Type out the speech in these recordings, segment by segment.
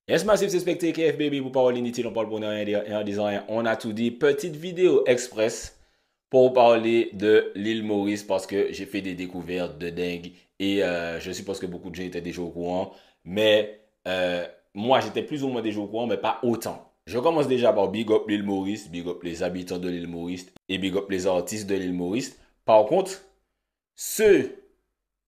Yes, Massive, c'est Spectre KF Baby pour parler inutile, on parle pour rien dire et en disant rien. On a tout dit. Petite vidéo express pour parler de l'île Maurice parce que j'ai fait des découvertes de dingue et je suppose que beaucoup de gens étaient déjà au courant. Mais moi, j'étais plus ou moins déjà au courant, mais pas autant. Je commence déjà par big up l'île Maurice, big up les habitants de l'île Maurice et big up les artistes de l'île Maurice. Par contre, ceux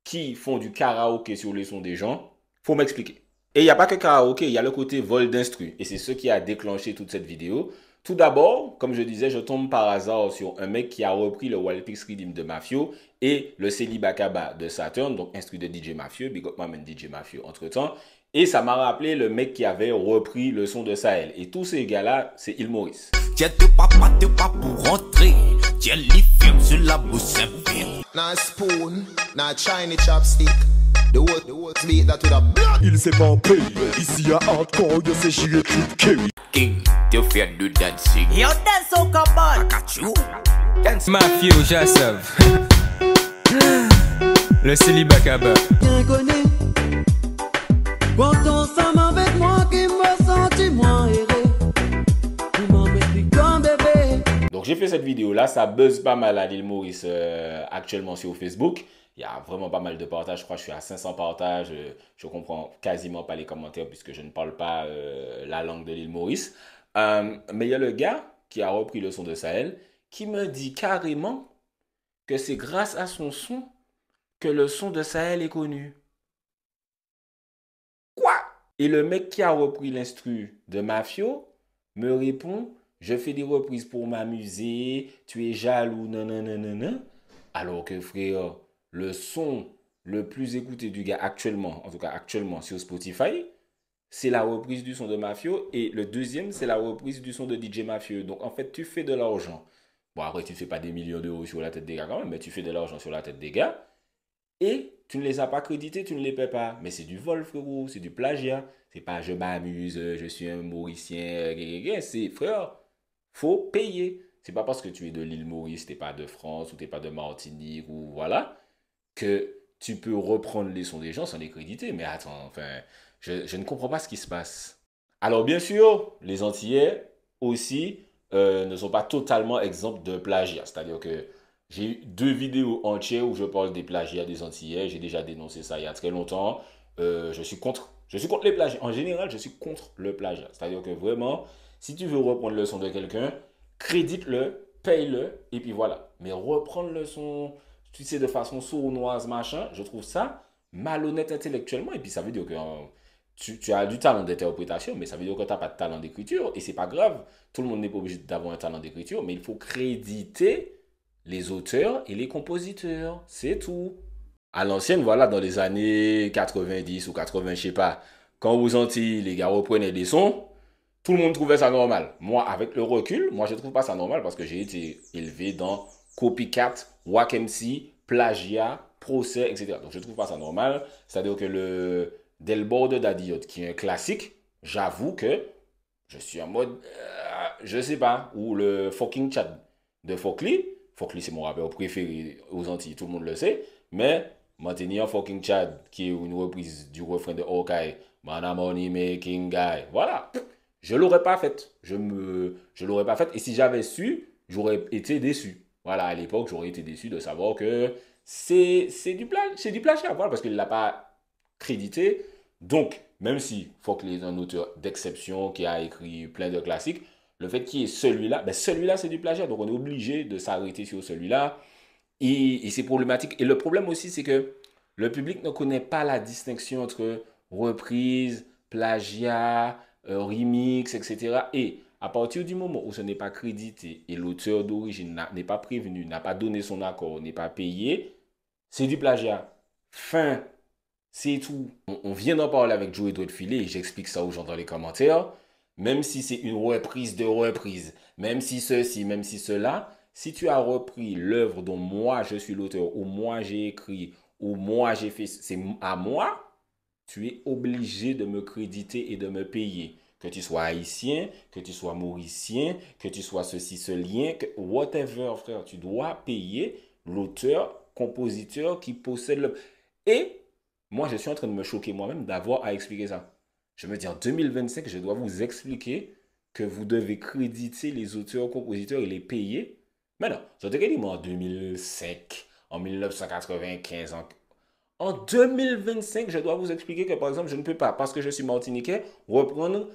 qui font du karaoké sur les sons des gens, faut m'expliquer. Et il n'y a pas que karaoké, il y a le côté vol d'instru. Et c'est ce qui a déclenché toute cette vidéo. Tout d'abord, comme je disais, je tombe par hasard sur un mec qui a repris le Wildpix Rhythm de Mafio et le Célibacaba de Saturn, donc instru de DJ Mafio, big up man DJ Mafio entre temps. Et ça m'a rappelé le mec qui avait repris le son de Sahel. Et tous ces gars-là, c'est Il Maurice. Tiens, t'es pas pour rentrer. Tiens, les films sur la bouche infime. Not spoon, not shiny chopstick. The word beat that with a blood. Il s'est pas payé, ici à hardcore, yo c'est J.K. King, tu fais du dancing. Yo, dance au cabane. I got you. Dance Mafio, Jasov. Le Célibacaba. Bien connu. Pourtant, femme avec moi qui me sentit moins erré. Tu m'en mets comme bébé. Donc j'ai fait cette vidéo-là, ça buzz pas mal à l'île Maurice actuellement sur Facebook. Il y a vraiment pas mal de partages, je crois que je suis à 500 partages. Je comprends quasiment pas les commentaires puisque je ne parle pas la langue de l'île Maurice. Mais il y a le gars qui a repris le son de Sahel qui me dit carrément que c'est grâce à son son que le son de Sahel est connu. Quoi? Et le mec qui a repris l'instru de Mafio me répond, je fais des reprises pour m'amuser, tu es jaloux, nanana. Alors que frère, le son le plus écouté du gars actuellement, en tout cas actuellement sur Spotify, c'est la reprise du son de Mafio et le deuxième, c'est la reprise du son de DJ Mafio. Donc en fait, tu fais de l'argent. Bon, après, tu ne fais pas des millions d'euros sur la tête des gars quand même, mais tu fais de l'argent sur la tête des gars. Et tu ne les as pas crédités, tu ne les paies pas. Mais c'est du vol, frérot, c'est du plagiat. C'est pas je m'amuse, je suis un Mauricien, c'est frère, faut payer. C'est pas parce que tu es de l'île Maurice, t'es pas de France ou t'es pas de Martinique ou voilà, que tu peux reprendre les sons des gens sans les créditer. Mais attends, enfin, je ne comprends pas ce qui se passe. Alors bien sûr, les Antillais aussi ne sont pas totalement exempts de plagiat. C'est-à-dire que j'ai eu deux vidéos entières où je parle des plagiats des Antillais. J'ai déjà dénoncé ça il y a très longtemps. Je suis contre les plagiats. En général, je suis contre le plagiat. C'est-à-dire que vraiment, si tu veux reprendre le son de quelqu'un, crédite-le, paye-le, et puis voilà. Mais reprendre le son, tu sais, de façon sournoise, machin, je trouve ça malhonnête intellectuellement. Et puis ça veut dire que tu as du talent d'interprétation, mais ça veut dire que tu n'as pas de talent d'écriture. Et c'est pas grave. Tout le monde n'est pas obligé d'avoir un talent d'écriture, mais il faut créditer les auteurs et les compositeurs. C'est tout. À l'ancienne, voilà, dans les années 90 ou 80, je sais pas, quand aux Antilles, les gars reprenaient des sons, tout le monde trouvait ça normal. Moi, avec le recul, moi, je trouve pas ça normal parce que j'ai été élevé dans copycat, wack MC, plagiat, procès, etc. Donc, je trouve pas ça normal. C'est-à-dire que le Delbord de Daddy qui est un classique, j'avoue que je suis en mode, je sais pas, ou le fucking chat de Fokli. Fokli, c'est mon rappeur préféré aux Antilles, tout le monde le sait. Mais Maintenir fucking Chad, qui est une reprise du refrain de Hawkeye, Man a money making guy. Voilà. Je l'aurais pas fait. Je l'aurais pas fait. Et si j'avais su, j'aurais été déçu. Voilà, à l'époque, j'aurais été déçu de savoir que c'est du plagiat. Voilà, parce qu'il ne l'a pas crédité. Donc, même si Fokli est un auteur d'exception qui a écrit plein de classiques, le fait qu'il y ait celui-là, ben celui-là, c'est du plagiat. Donc, on est obligé de s'arrêter sur celui-là. Et c'est problématique. Et le problème aussi, c'est que le public ne connaît pas la distinction entre reprise, plagiat, remix, etc. Et à partir du moment où ce n'est pas crédité et l'auteur d'origine n'est pas prévenu, n'a pas donné son accord, n'est pas payé, c'est du plagiat. Fin. C'est tout. On vient d'en parler avec Joe Edouard Filet et j'explique ça aux gens dans les commentaires. Même si c'est une reprise de reprise, même si ceci, même si cela, si tu as repris l'œuvre dont moi je suis l'auteur, ou moi j'ai écrit, ou moi j'ai fait, c'est à moi, tu es obligé de me créditer et de me payer. Que tu sois haïtien, que tu sois mauricien, que tu sois ceci, ce lien, whatever, frère, tu dois payer l'auteur, compositeur qui possède le... Et moi, je suis en train de me choquer moi-même d'avoir à expliquer ça. Je me dis, en 2025, je dois vous expliquer que vous devez créditer les auteurs, compositeurs et les payer. Mais non, j'entends dit moi en 2005, en 1995, en 2025, je dois vous expliquer que, par exemple, je ne peux pas, parce que je suis martiniquais, reprendre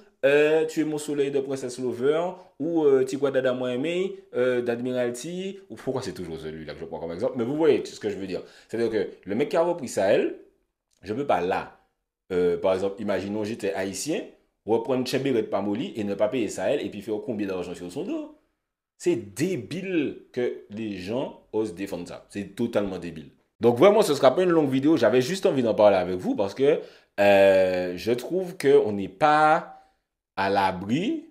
Tu es mon soleil de Princess Lover ou Tigwadada moi aimé d'Admiralty. Ou pourquoi c'est toujours celui-là que je prends comme exemple? Mais vous voyez ce que je veux dire. C'est-à-dire que le mec qui a repris Sahel, je ne peux pas là. Par exemple, imaginons j'étais haïtien, reprendre Cheberet Pamoli et ne pas payer Sahel et puis faire combien d'argent sur son dos. C'est débile que les gens osent défendre ça. C'est totalement débile. Donc vraiment, ce ne sera pas une longue vidéo. J'avais juste envie d'en parler avec vous parce que je trouve qu'on n'est pas à l'abri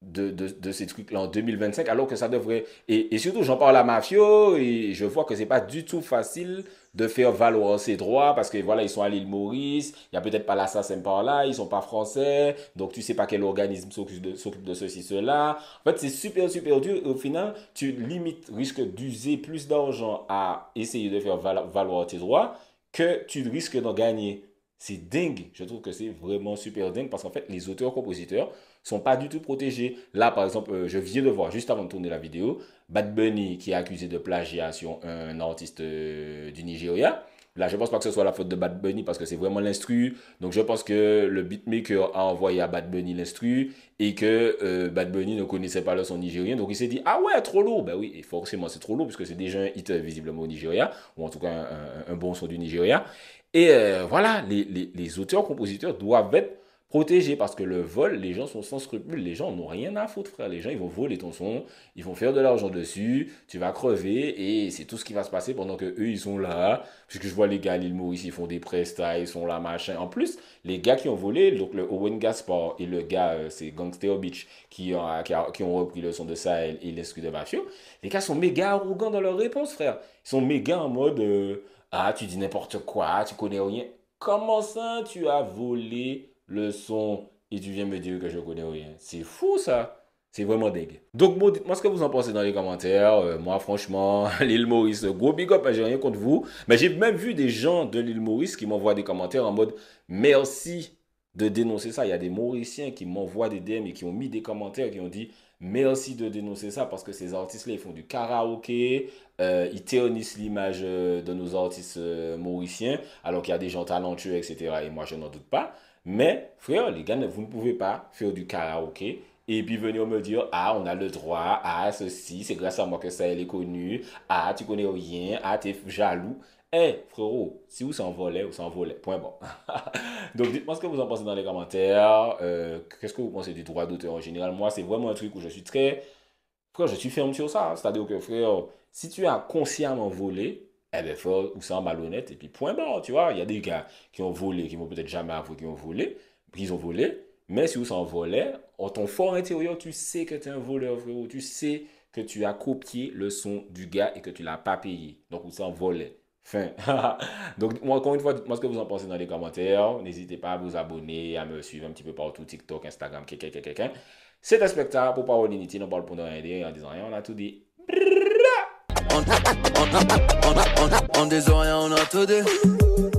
de ces trucs-là en 2025, alors que ça devrait... Et surtout, j'en parle à Mafio et je vois que c'est pas du tout facile de faire valoir ses droits parce que voilà, ils sont à l'île Maurice, il n'y a peut-être pas l'assassin par là, ils sont pas français, donc tu sais pas quel organisme s'occupe de ceci, cela. En fait, c'est super, super dur et au final, tu limite risques d'user plus d'argent à essayer de faire valoir tes droits que tu risques d'en gagner. C'est dingue. Je trouve que c'est vraiment super dingue parce qu'en fait, les auteurs-compositeurs sont pas du tout protégés. Là, par exemple, je viens de voir, juste avant de tourner la vidéo, Bad Bunny qui est accusé de plagiation un artiste du Nigeria. Là, je pense pas que ce soit la faute de Bad Bunny parce que c'est vraiment l'instru. Donc, je pense que le beatmaker a envoyé à Bad Bunny l'instru et que Bad Bunny ne connaissait pas le son nigérien. Donc, il s'est dit, ah ouais, trop lourd. Ben oui, et forcément, c'est trop lourd puisque c'est déjà un hit visiblement au Nigeria ou en tout cas un bon son du Nigeria. Et voilà, les auteurs-compositeurs doivent être protégés parce que le vol, les gens sont sans scrupules, les gens n'ont rien à foutre, frère. Les gens, ils vont voler ton son, ils vont faire de l'argent dessus, tu vas crever et c'est tout ce qui va se passer pendant que eux ils sont là. Puisque je vois les gars à l'île Maurice, ils font des prestats, ils sont là, machin. En plus, les gars qui ont volé, donc le Owen Gaspar et le gars, c'est Gangster Beach, qui ont repris le son de Sahel et l'esprit de Mafio, les gars sont méga arrogants dans leurs réponses, frère. Ils sont méga en mode... ah, tu dis n'importe quoi, tu connais rien. Comment ça, tu as volé le son et tu viens me dire que je connais rien? C'est fou, ça. C'est vraiment dingue. Donc, bon, dites-moi ce que vous en pensez dans les commentaires. Moi, franchement, l'île Maurice, gros big up, j'ai rien contre vous. Mais j'ai même vu des gens de l'île Maurice qui m'envoient des commentaires en mode merci de dénoncer ça. Il y a des Mauriciens qui m'envoient des DM et qui ont mis des commentaires qui ont dit merci de dénoncer ça parce que ces artistes-là, ils font du karaoké, ils ternissent l'image de nos artistes mauriciens alors qu'il y a des gens talentueux, etc. Et moi, je n'en doute pas. Mais, frère, les gars, vous ne pouvez pas faire du karaoké et puis venir me dire, ah, on a le droit, ah, ceci, c'est grâce à moi que ça, elle est connue, ah, tu connais rien, ah, t'es jaloux. Eh, frérot, si vous s'envolez, vous s'envolez. Point bon. Donc, dites-moi ce que vous en pensez dans les commentaires. Qu'est-ce que vous pensez du droit d'auteur en général? Moi, c'est vraiment un truc où je suis très... Frère, je suis ferme sur ça. Hein. C'est-à-dire que, frère, si tu as consciemment volé, eh bien, frère, ou c'est malhonnête, et puis point bon, tu vois. Il y a des gars qui ont volé, qui vont peut-être jamais avouer qu'ils ont volé, qu'ils ont volé. Mais si vous s'envolez, en ton fort intérieur, tu sais que tu es un voleur, frérot. Tu sais que tu as copié le son du gars et que tu ne l'as pas payé. Donc, vous s'envolez. Fin. Donc, moi, encore une fois, dites-moi ce que vous en pensez dans les commentaires. N'hésitez pas à vous abonner, à me suivre un petit peu partout, TikTok, Instagram, quelqu'un. C'est un spectacle pour Parole Unity. On parle pour ne rien dire. En disant rien, on a tout dit. On des oreilles, on a tout dit.